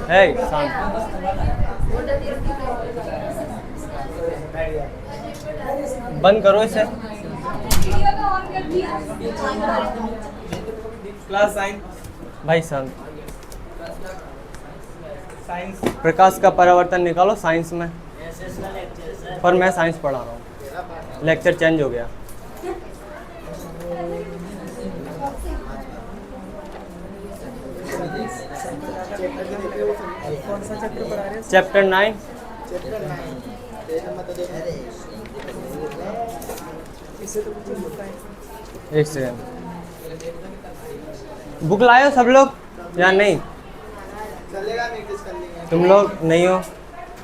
है शांत। बंद करो इसे। Class science. भाई शांत। साइंस। प्रकाश का परावर्तन निकालो साइंस में। पर मैं साइंस पढ़ा रहा हूँ, लेक्चर चेंज हो गया। कौन सा चैप्टर पढ़ा रहे हैं? चैप्टर 9। इससे तो कुछ होता है। एक सेकेंड, बुक लाए हो सब लोग या नहीं? चलेगा, नोटिस कर लेंगे। तुम लोग नहीं हो?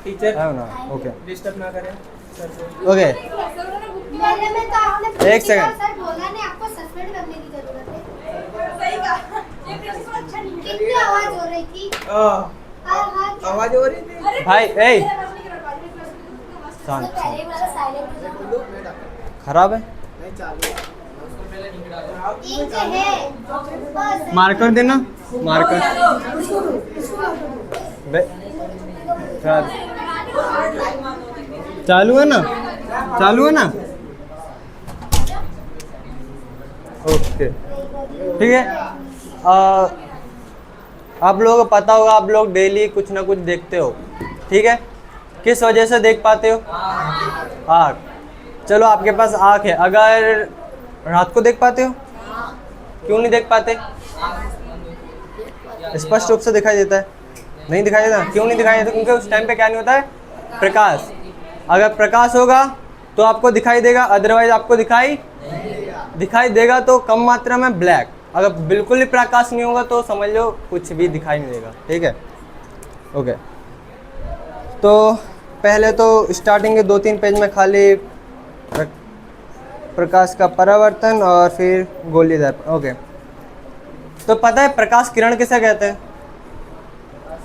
टीचर है ना? ओके डिस्टर्ब ना करें सर से। ओके। पहले में तो आपने एक सेकंड। सर बोला नहीं, आपको सस्पेंड करने की जरूरत है। सही कहा, ये प्रिंसिपल अच्छा नहीं है। कितनी आवाज हो रही थी? आवाज हो रही थी। भाई ए शांत पहले शांत। वाला साइलेंट खराब है, नहीं चालू है। ठीक है। मार्कर देना, मार्कर। चल चालू है ना? चालू है ना? ओके ठीक है। आप लोगों को पता होगा, आप लोग डेली कुछ ना कुछ देखते हो, ठीक है? किस वजह से देख पाते हो? आँख। चलो आपके पास आँख है, अगर रात को देख पाते हो? क्यों नहीं देख पाते? स्पष्ट रूप से दिखाई देता है, नहीं दिखाई देता? क्यों नहीं दिखाई देता? क्योंकि उस टाइम पे क्या नहीं होता है? प्रकाश। अगर प्रकाश होगा तो आपको दिखाई देगा, अदरवाइज आपको दिखाई देगा तो कम मात्रा में ब्लैक। अगर बिल्कुल ही प्रकाश नहीं होगा तो समझ लो कुछ भी दिखाई नहीं देगा, ठीक है? ओके, तो पहले तो स्टार्टिंग के 2-3 पेज में खाली प्रकाश का परावर्तन और फिर गोलीय दर्पण। ओके, तो पता है प्रकाश किरण किसे कहते हैं?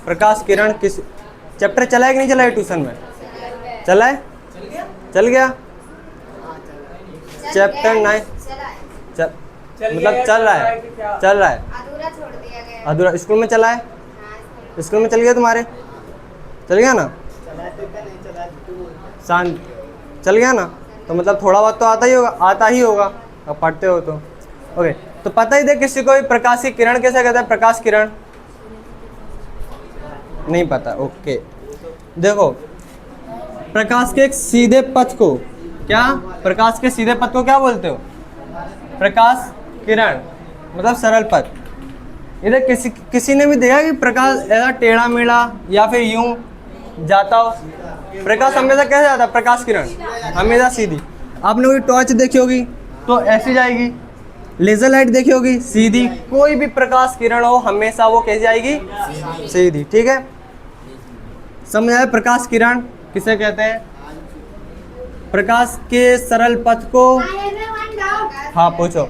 प्रकाश किरण किस चैप्टर चला है कि नहीं चला है ट्यूशन में? चला है? चल गया? चैप्टर 9 मतलब चल रहा है, चल रहा है, अधूरा छोड़ दिया गया। अधूरा। स्कूल में चला है? स्कूल में चल गया तुम्हारे? चल गया ना? शांत। चल गया ना? तो मतलब थोड़ा बहुत तो आता ही होगा, अब पढ़ते हो तो। ओके, तो पता ही दे किसी को प्रकाश की किरण कैसे कहता है? प्रकाश किरण नहीं पता? ओके, देखो प्रकाश के एक सीधे पथ को प्रकाश के सीधे पथ को क्या बोलते हो? प्रकाश किरण मतलब सरल पथ। इधर किसी ने भी देखा कि प्रकाश ऐसा टेढ़ा मेढ़ा या फिर यूं जाता हो? प्रकाश हमेशा कैसे जाता है? प्रकाश किरण हमेशा सीधी। आपने कोई टॉर्च देखी होगी तो ऐसी जाएगी, लेजर लाइट देखी होगी सीधी। कोई भी प्रकाश किरण हो हमेशा वो कैसी आएगी? सीधी, ठीक है? समझ आया? प्रकाश किरण किसे कहते हैं? प्रकाश के सरल पथ को। हाँ पूछो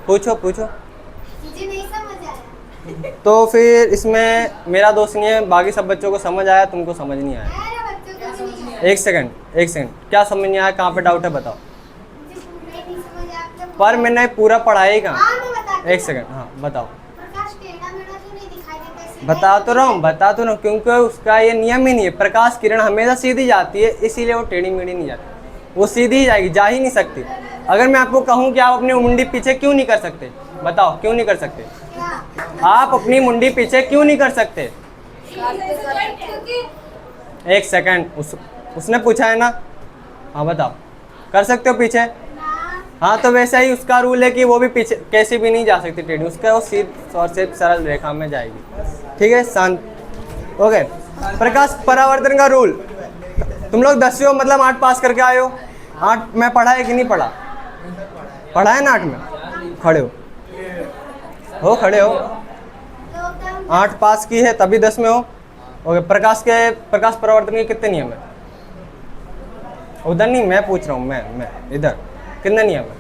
पूछो पूछो। मुझे नहीं समझ आया। तो फिर इसमें मेरा दोष नहीं है, बाकी सब बच्चों को समझ आया, तुमको समझ नहीं आया। अरे बच्चों को भी नहीं आया। एक सेकंड, क्या समझ नहीं आया? कहाँ पे डाउट है बताओ? मुझे पूरा ही नहीं समझ आया आपने पर मैंने पूरा पढ़ाया ही कहाँ? हाँ मैं बताती हूँ। एक सेकंड, हाँ बताओ। प्रकाश टेढ़ा मेढ़ा तो नहीं दिखाई देता है, सीधा बता ही तो रहा हूँ, क्योंकि उसका ये नियम ही नहीं है। प्रकाश किरण हमेशा सीधी जाती है, इसीलिए वो टेढ़ी मेढ़ी नहीं जाती, वो सीधी ही जाएगी, जा ही नहीं सकती। अगर मैं आपको कहूँ कि आप अपनी मुंडी पीछे क्यों नहीं कर सकते, बताओ क्यों नहीं कर सकते? क्या? आप अपनी मुंडी पीछे क्यों नहीं कर सकते? एक सेकंड, उसने पूछा है ना? हाँ बताओ, कर सकते हो पीछे? हाँ, तो वैसे ही उसका रूल है कि वो भी पीछे कैसे भी नहीं जा सकती टेढ़ी, उसका वो सीधी और सिर्फ सरल रेखा में जाएगी, ठीक है? शांत। ओके, प्रकाश परावर्तन का रूल तुम लोग 10वीं हो, मतलब 8 पास करके आए हो। 8 में पढ़ा है कि नहीं पढ़ा? पढ़ा है ना 8 में? खड़े हो खड़े हो। 8 पास की है तभी 10 में हो। ओके, प्रकाश परावर्तन के कितने नियम है? उधर नहीं, मैं पूछ रहा हूँ, मैं इधर कितने नियम है?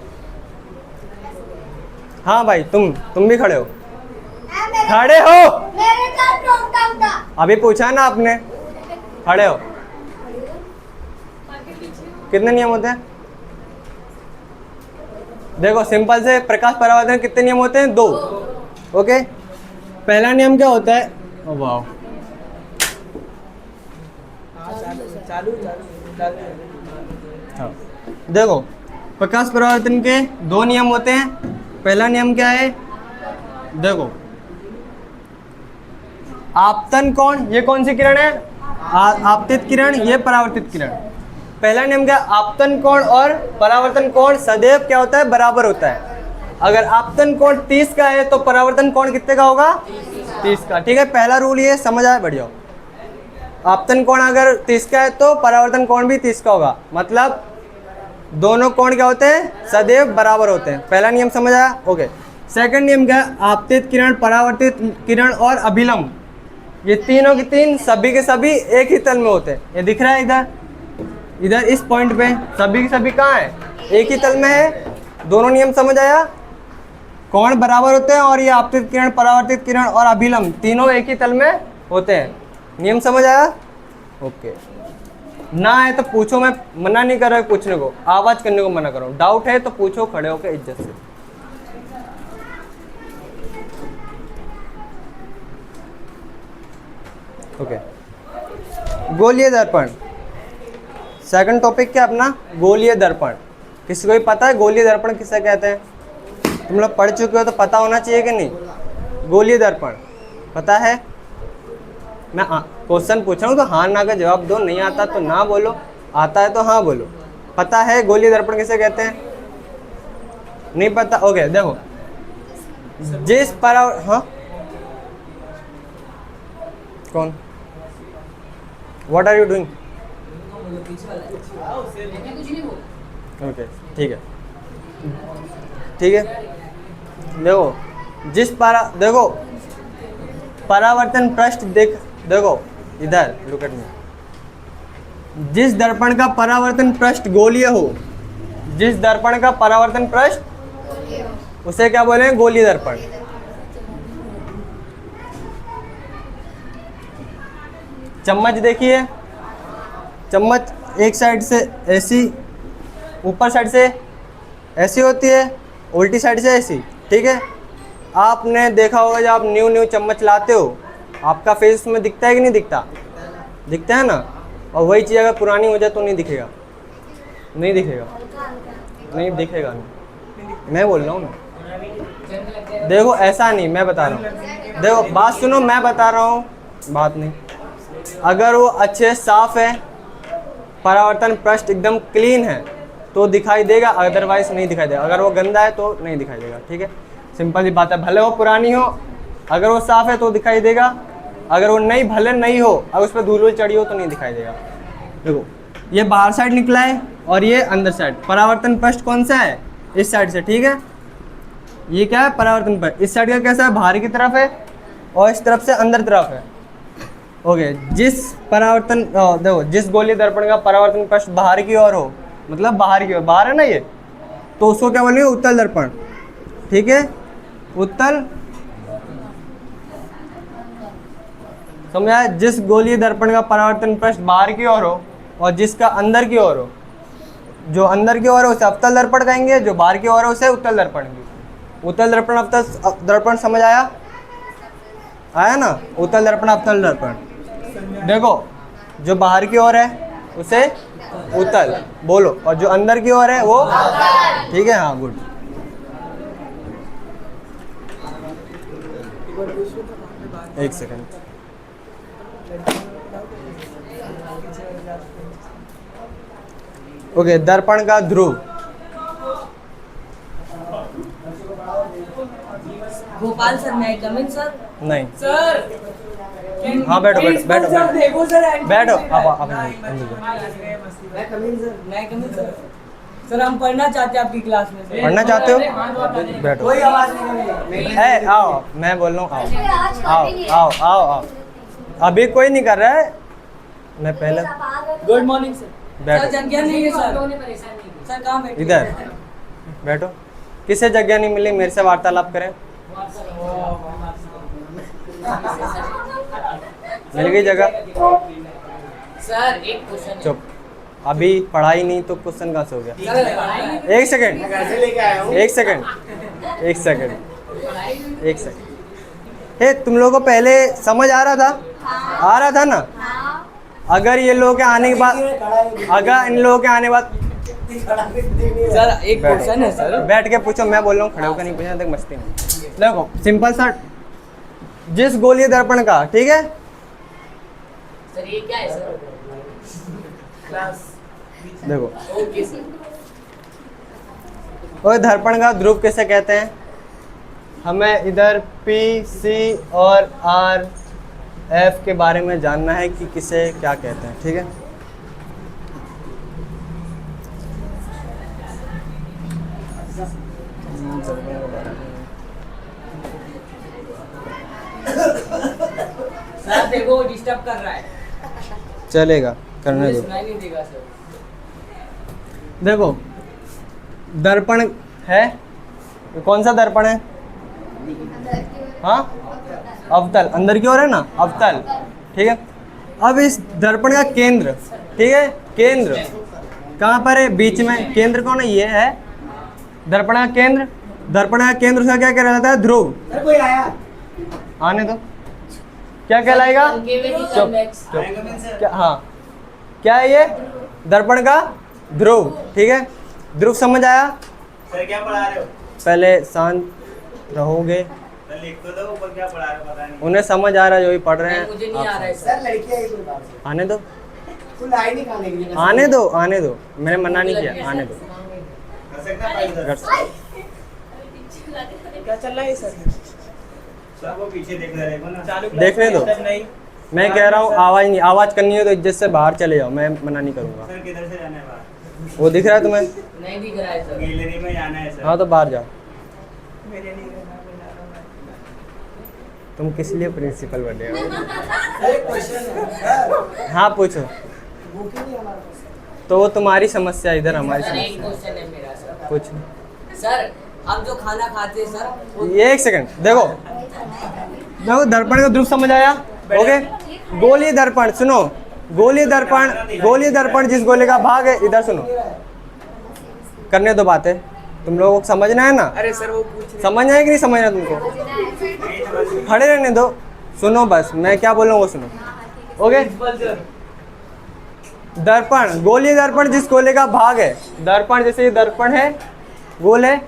हाँ भाई, तुम भी खड़े हो। खड़े हो, मेरे साथ टोकता था। अभी पूछा ना आपने। खड़े हो। कितने नियम होते हैं? देखो सिंपल से, प्रकाश परावर्तन कितने नियम होते हैं? 2। ओके, पहला नियम क्या होता है? ओ वाह, हाँ चालू चालू चालू चालू। हाँ देखो, प्रकाश परावर्तन के दो नियम होते हैं। पहला नियम क्या है? देखो, आपतन कोण, ये कौन सी किरण है? आपतित किरण, ये परावर्तित किरण। पहला नियम क्या? आपतन कोण और परावर्तन कोण सदैव क्या होता है? बराबर होता है। अगर आपतन कोण 30 का है तो परावर्तन कोण कितने का होगा? 30 का। ठीक है, पहला रूल ये समझ आया? बढ़िया। आपतन कोण अगर 30 का है तो परावर्तन कोण भी 30 का होगा, मतलब दोनों कोण क्या होते हैं? सदैव बराबर होते हैं। पहला नियम समझ आया? ओके। सेकंड नियम क्या है? आपतित किरण, परावर्तित किरण और अभिलंब, ये तीनों के तीन सभी के सभी एक ही तल में होते हैं। ये दिख रहा है इधर, इधर इस पॉइंट पे सभी के सभी कहाँ है? एक ही तल में है। दोनों नियम समझ आया? कोण बराबर होते हैं और ये आपतित किरण, परावर्तित किरण और अभिलंब तीनों एक ही तल में होते हैं। नियम समझ आया? ओके। ना है तो पूछो, मैं मना नहीं कर रहा पूछने को, आवाज करने को मना कर रहा हूँ। डाउट है तो पूछो खड़े होकर इज्जत से। ओके। गोलीय दर्पण, सेकंड टॉपिक क्या अपना? गोलीय दर्पण। किसी को भी पता है गोलीय दर्पण किसे कहते हैं? तुम लोग पढ़ चुके हो तो पता होना चाहिए कि नहीं? गोलीय दर्पण पता है? मैं क्वेश्चन पूछ रहा हूँ तो हाँ ना का जवाब दो, नहीं आता तो ना बोलो, आता है तो हाँ बोलो। पता है गोलीय दर्पण किसे कहते हैं? नहीं पता? ओके देखो, जिस हाँ कौन? What are you doing? Okay ठीक है, ठीक है। देखो, देखो परावर्तन पृष्ठ देखो इधर, लुक एट मी। जिस दर्पण का परावर्तन पृष्ठ गोलीय हो, जिस दर्पण का परावर्तन पृष्ठ, उसे क्या बोले? गोलीय दर्पण। चम्मच देखिए, चम्मच एक साइड से ऐसी, ऊपर साइड से ऐसी होती है, उल्टी साइड से ऐसी। ठीक है, आपने देखा होगा जब आप न्यू चम्मच लाते हो, आपका फेस में दिखता है कि नहीं दिखता? दिखता है ना। और वही चीज़ अगर पुरानी हो जाए तो नहीं दिखेगा, नहीं दिखेगा, नहीं दिखेगा नहीं। मैं बोल रहा हूँ ना, देखो ऐसा नहीं, मैं बता रहा हूँ। देखो बात सुनो, मैं बता रहा हूँ, बात नहीं। अगर वो अच्छे साफ है, परावर्तन पृष्ठ एकदम क्लीन है तो दिखाई देगा, अदरवाइज नहीं दिखाई देगा। अगर वो गंदा है तो नहीं दिखाई देगा। ठीक है, सिंपल सी बात है। भले वो पुरानी हो, अगर वो साफ है तो दिखाई देगा, अगर वो नहीं, भले नहीं हो, अगर उस पर धूल वूल चढ़ी हो तो नहीं दिखाई देगा। देखो ये बाहर साइड निकला है और ये अंदर साइड। परावर्तन पृष्ठ कौन सा है? इस साइड से। ठीक है, ये क्या है? परावर्तन पृष्ठ। इस साइड का कैसा है? बाहर की तरफ है और इस तरफ से अंदर तरफ है। ओके, जिस परावर्तन देखो, जिस गोलीय दर्पण का परावर्तन पृष्ठ बाहर की ओर हो, मतलब बाहर की ओर, बाहर है ना ये, तो उसको क्या बोलेंगे? उत्तल दर्पण। ठीक है, उत्तल, समझा? जिस गोलीय दर्पण का परावर्तन पृष्ठ बाहर की ओर हो और जिसका अंदर की ओर हो, जो अंदर की ओर है उसे अवतल दर्पण कहेंगे, जो बाहर की ओर है उसे उत्तल दर्पण कहेंगे। उत्तल दर्पण, अवतल दर्पण, समझ आया? आया ना? उत्तल दर्पण, अवतल दर्पण। देखो, जो बाहर की ओर है उसे उत्तल बोलो और जो अंदर की ओर है वो, ठीक है, हाँ गुड। एक सेकंड, ओके। दर्पण का ध्रुव, गोपाल सर, मैं कमिंग सर? नहीं सर हाँ बैठो बैठो बैठो सर, देखो सर, बैठो। अब मैं कमिंग सर, मैं कमिंग सर। सर हम पढ़ना चाहते हैं आपकी क्लास में सर। पढ़ना चाहते हो? बैठो। कोई आवाज नहीं है, आओ, मैं बोल रहा हूँ, आओ आओ आओ आओ आओ। अभी कोई नहीं कर रहा है, मैं पहले। Good morning sir. बैठो। सर जगह नहीं है सर। सर कहाँ बैठे? इधर बैठो। किसे जगह नहीं मिली? मेरे से वार्तालाप करें। मिल गई जगह? सर एक क्वेश्चन। चुप, अभी पढ़ाई नहीं तो क्वेश्चन कहाँ से हो गया? एक सेकंड, कैसे लेके आया हूँ? एक सेकंड, एक सेकंड, एक सेकंड। हे तुम लोगों को पहले समझ आ रहा था? आ रहा था ना? अगर ये लोगों के आने के बाद, अगर इन लोगों के आने के बाद, सर एक क्वेश्चन है सर। बैठ के पूछो, मैं बोल रहा हूँ खड़े होकर नहीं पूछना, देख मस्ती में। देखो सिंपल सा, जिस गोलीय दर्पण का, ठीक है, सर ये क्या है सर? क्लास देखो ओके सर। और दर्पण का ध्रुव किसे कहते हैं? हमें इधर पी, सी और आर, एफ के बारे में जानना है कि किसे क्या कहते हैं, ठीक है। सर देखो डिस्टर्ब कर रहा है। चलेगा, करने दो। सुनाई नहीं देगा सर। देखो दर्पण है, कौन सा दर्पण है? हाँ, अवतल, अंदर की ओर है ना, अवतल, ठीक है। अब इस दर्पण का केंद्र, ठीक है, केंद्र कहाँ पर है? बीच में। केंद्र कौन है? ये है दर्पण का केंद्र। दर्पण का केंद्र उसका क्या कहलाता है? ध्रुव। कोई आया? आने दो, क्या कहलाएगा? चुप, सर क्या? हाँ, क्या है ये? दर्पण का ध्रुव, ठीक है। ध्रुव समझ आया? सर क्या पढ़ा रहे हो? पहले शांत रहोगे, सर लिख तो दो, ऊपर क्या पढ़ा रहे हो पता नहीं। उन्हें समझ आ रहा है जो भी पढ़ रहे नहीं, हैं। मुझे नहीं आ रहा है सर सर। लड़की आई कोई बात आने दो, तू लाई नहीं खाने के लिए आने दो, आने दो, मैंने मना नहीं किया, आने दो। कर सकता है कर सर? सकते। क्या चल रहा है सर? सर वो पीछे देख रहे हो ना, चालू देखने दो। नहीं मैं कह रहा हूँ आवाज़ नहीं, आवाज़ करनी है तो इज्जत से बाहर चले जाओ, मैं मना नहीं करूँगा। सर किधर से जाना है बाहर? वो दिख रहा है तुम्हें? नहीं दिख रहा है सर। गैलरी में जाना है सर। हाँ तो बाहर जाओ। मेरे लिए करना पड़ा। तुम किस लिए प्रिंसिपल बने हो? एक क्वेश्चन है। हाँ पूछो। बुक ही नहीं हमारे पास। तो वो तुम्हारी समस्या, इधर हमारी सर एक समस्या। क्वेश्चन है मेरा सर। कुछ सर हम जो खाना खाते हैं सर वो ये एक सेकंड, देखो देखो दर्पण का ध्रुव समझ आया? ओके, गोलीय दर्पण सुनो, गोलीय दर्पण, गोलीय दर्पण जिस गोले का भाग है, इधर सुनो, करने दो बातें, तुम लोगों को समझना है ना? अरे सर वो पूछ रहे समझना है कि नहीं समझना तुमको? खड़े रहने दो, सुनो बस, मैं क्या बोल रहा हूँ वो सुनो। ओके, दर्पण, गोलीय दर्पण जिस गोले का भाग है, दर्पण जैसे ये दर्पण है, गोल है,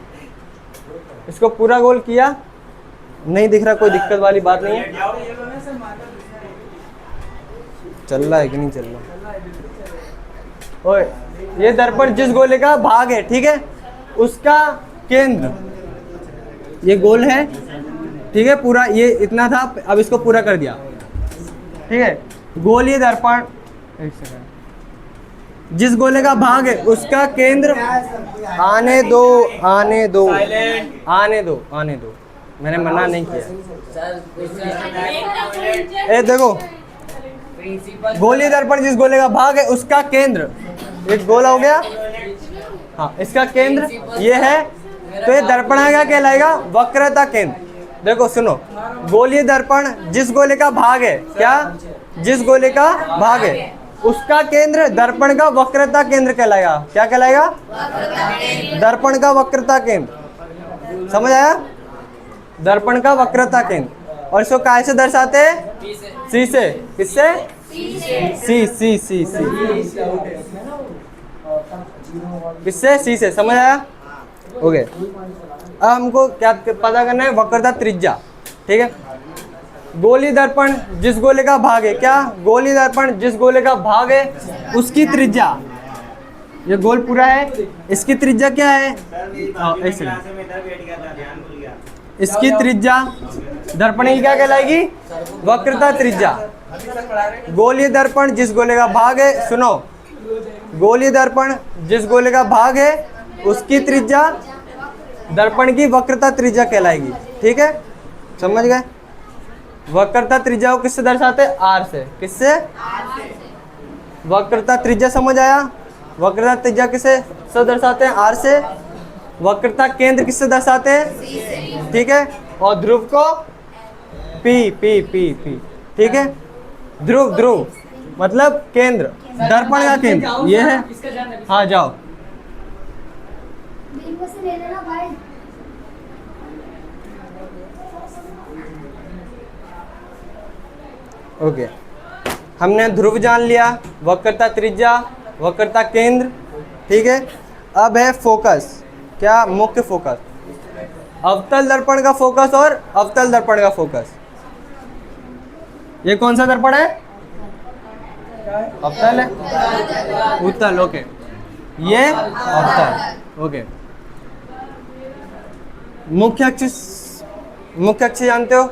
इसको पूरा गोल किया, नहीं दिख रहा, कोई दिक्कत वाली बात नहीं है। जाओ ये लो ना सर माता। चल रहा है कि नहीं चल रहा? ओए, ये दर्पण जिस गोले का भाग है, ठीक है, उसका केंद्र, ये गोल है, ठीक है, पूरा ये इतना था, अब इसको पूरा कर दिया, ठीक है। गोलीय दर्पण, एक सेकंड, जिस गोले का भाग है उसका केंद्र, आने दो, आने दो, आने दो, आने दो, मैंने मना नहीं किया। सर क्वेश्चन ए देखो, प्रिंसिपल गोलीय दर्पण जिस गोले का भाग है उसका केंद्र, एक गोला हो गया, हाँ, इसका केंद्र ये है, तो ये दर्पण का क्या कहलाएगा? वक्रता केंद्र। देखो सुनो, गोलीय दर्पण जिस गोले का भाग है, क्या? जिस गोले का भाग है उसका केंद्र दर्पण का वक्रता केंद्र कहलाएगा। क्या कहलाएगा? दर्पण का वक्रता केंद्र। समझ आया? दर्पण का वक्रता केंद्र। और इसको काय से दर्शाते हैं? सी से। किससे? सी सी सी सी। किससे? सी से। समझ आया? ओके, अब हमको क्या पता करना है? वक्रता त्रिज्या। ठीक है, गोलीय दर्पण जिस गोले का भाग है, क्या? गोलीय दर्पण जिस गोले का भाग है उसकी त्रिज्या, ये गोल पूरा है, इसकी त्रिज्या क्या है? एक सेकंड, इसकी त्रिज्या दर्पण की क्या कहलाएगी? वक्रता त्रिज्या। गोलीय दर्पण जिस गोले का भाग है, सुनो, गोलीय दर्पण जिस गोले का भाग है उसकी त्रिज्या दर्पण की वक्रता त्रिज्या कहलाएगी। ठीक है, समझ गए? वक्रता त्रिज्या को किससे दर्शाते हैं? आर से। किससे? वक्रता त्रिज्या। समझ आया? वक्रता त्रिज्या किससे दर्शाते हैं? आर से। वक्रता केंद्र किससे दर्शाते हैं? ठीक है, और ध्रुव को पी पी पी पी। ठीक है, ध्रुव, ध्रुव मतलब केंद्र, दर्पण का केंद्र ये है। हाँ जाओ। बिंगो से ले लेना भाई। ओके, हमने ध्रुव जान लिया, वक्रता त्रिज्या, वक्रता केंद्र, ठीक है। अब है फोकस, क्या? मुख्य फोकस, अवतल दर्पण का फोकस और अवतल दर्पण का फोकस। ये कौन सा दर्पण है? अवतल है, उत्तल, ओके, ये अवतल, ओके। मुख्य अक्ष जानते हो?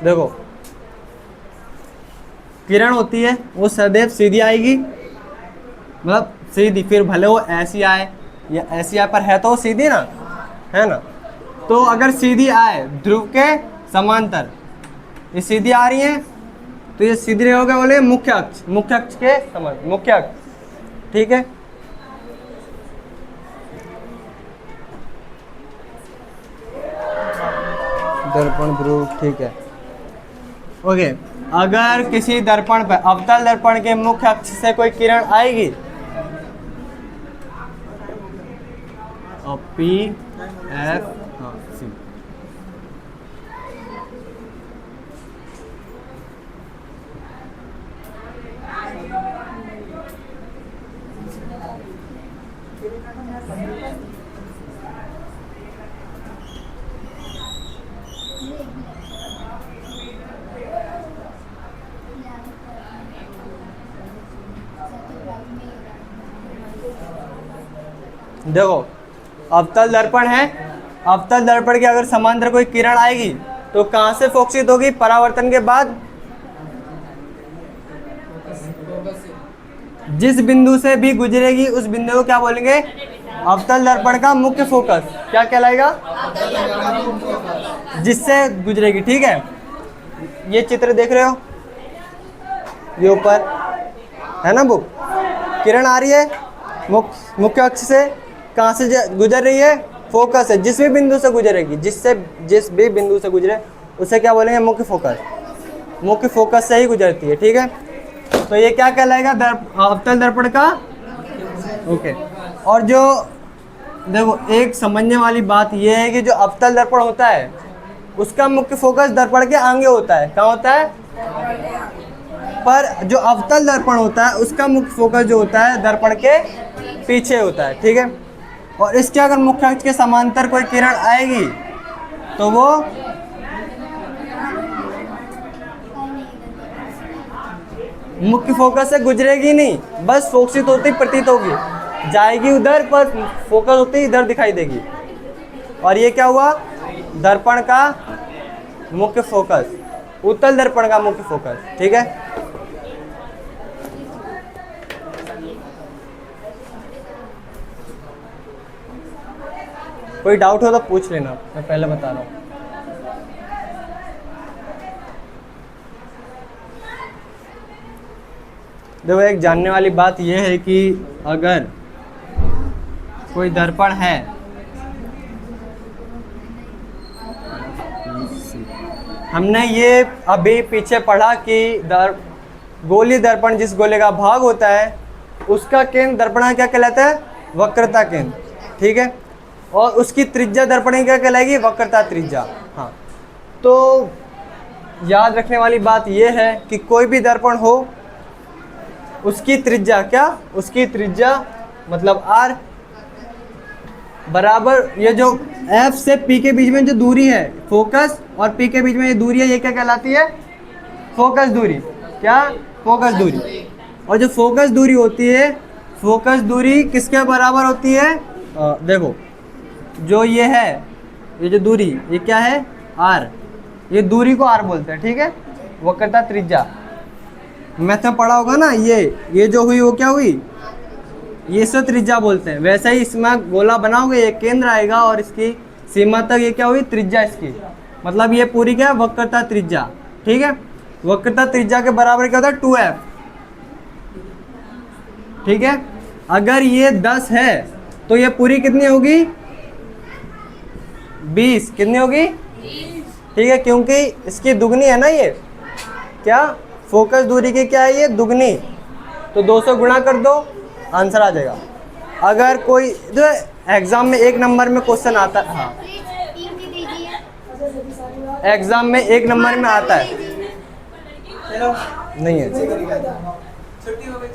देखो, किरण होती है वो सदैव सीधी आएगी, मतलब सीधी, फिर भले वो ऐसी आए या ऐसी आए, पर है तो वो सीधी ना, है ना। तो अगर सीधी आए ध्रुव के समांतर, ये सीधी आ रही है तो ये सीधी होगा, बोले मुख्य अक्ष, मुख्य अक्ष के समांतर, मुख्य अक्ष, ठीक है। दर्पण ध्रुव, ठीक है, ओके। अगर किसी दर्पण पर, अवतल दर्पण के मुख्य अक्ष से कोई किरण आएगी, और पी एफ सी, देखो अवतल दर्पण है, अवतल दर्पण के अगर समांतर कोई किरण आएगी तो कहां से फोकसित होगी? परावर्तन के बाद जिस बिंदु से भी गुजरेगी उस बिंदु को क्या बोलेंगे? अवतल दर्पण का मुख्य फोकस। क्या कहलाएगा? जिससे गुजरेगी, ठीक है। ये चित्र देख रहे हो, ये ऊपर है ना बुक, किरण आ रही है मुख्य अक्ष से, कहाँ से गुजर रही है? फोकस है, जिस भी बिंदु से गुजरेगी, जिस भी बिंदु से गुजरे उसे क्या बोलेंगे? मुख्य फोकस। मुख्य फोकस से ही गुजरती है, ठीक है। तो ये क्या कहलाएगा? अवतल दर्पण का, ओके। और जो देखो, एक समझने वाली बात ये है कि जो अवतल दर्पण होता है उसका मुख्य फोकस दर्पण के आगे होता है। कहाँ होता है? पर जो अवतल दर्पण होता है उसका मुख्य फोकस जो होता है दर्पण के पीछे होता है, ठीक है। और इसके अगर मुख्य अक्ष के समांतर कोई किरण आएगी तो वो मुख्य फोकस से गुजरेगी नहीं, बस फोकसित होती प्रतीत होगी, जाएगी उधर पर फोकस होती इधर दिखाई देगी। और ये क्या हुआ? दर्पण का मुख्य फोकस, उत्तल दर्पण का मुख्य फोकस, ठीक है। कोई डाउट हो तो पूछ लेना, मैं पहले बता रहा हूँ। देखो, एक जानने वाली बात यह है कि अगर कोई दर्पण है, हमने ये अभी पीछे पढ़ा कि गोलीय दर्पण, जिस गोले का भाग होता है उसका केंद्र दर्पण क्या कहलाता है? वक्रता केंद्र, ठीक है। और उसकी त्रिज्या दर्पण क्या कहलाएगी? वक्रता त्रिज्या। हाँ, तो याद रखने वाली बात यह है कि कोई भी दर्पण हो उसकी त्रिज्या, क्या? उसकी त्रिज्या मतलब r बराबर, ये जो F से P के बीच में जो दूरी है, फोकस और P के बीच में ये दूरी है, ये क्या कहलाती है? फोकस दूरी। क्या? फोकस दूरी। और जो फोकस दूरी होती है, फोकस दूरी किसके बराबर होती है? देखो, जो ये है, ये जो दूरी, ये क्या है? r। ये दूरी को r बोलते हैं, ठीक है। वक्रता त्रिज्या मैथ में पढ़ा होगा ना, ये जो हुई वो क्या हुई? ये से त्रिज्या बोलते हैं। वैसे ही इसमें गोला बनाओगे, ये केंद्र आएगा और इसकी सीमा तक ये क्या हुई? त्रिज्या इसकी, मतलब ये पूरी क्या है? वक्रता त्रिज्या, ठीक है। वक्रता त्रिज्या के बराबर क्या होता है? 2f, ठीक है। अगर ये 10 है तो ये पूरी कितनी होगी? 20। कितनी होगी? ठीक है, क्योंकि इसकी दुगनी है ना ये, क्या? फोकस दूरी की क्या है? ये दुगनी। तो 200 गुणा कर दो, आंसर आ जाएगा। अगर कोई जो एग्जाम में 1 नंबर में क्वेश्चन आता है, हाँ, एग्जाम में 1 नंबर में आता है, चलो नहीं है। छुट्टी हो गई।